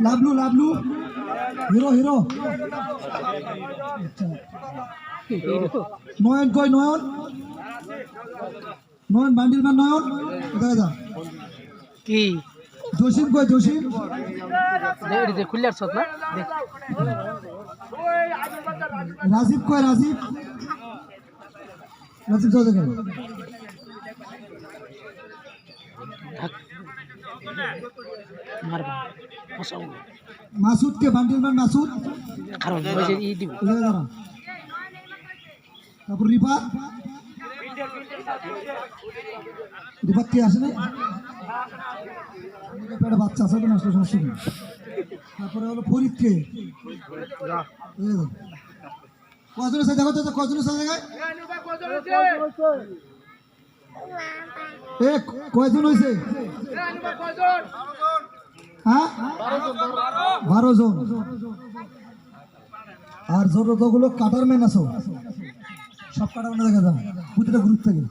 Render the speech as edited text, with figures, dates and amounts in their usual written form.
Lavlu Lavlu hero hero নয়ন কই নয়ন নয়ন bundle মান নয়ন দেখা যা কি জসিম কই জসিম দে খুললার সত না রাজীব কই রাজীব রাজীব যাও দেখো মারবা বসাও মাসুদ কে বান্ডিল মান মাসুদ কারণ ওই যে ই দিব দেখা যা তারপর রিফাত রিফাত কে আসে না একটা বাচ্চা আছে তো নষ্ট সমস্যা নেই তারপরে হলো ফরিদ কে কজন আছে দেখো তো কজন আছে জায়গায় এ কয়জন হয়েছে হ্যাঁ 12 জন আর যতগুলো কাটার ম্যান আছো সব কাটার ম্যান দেখা যায় প্রতিটা গ্রুপ থেকে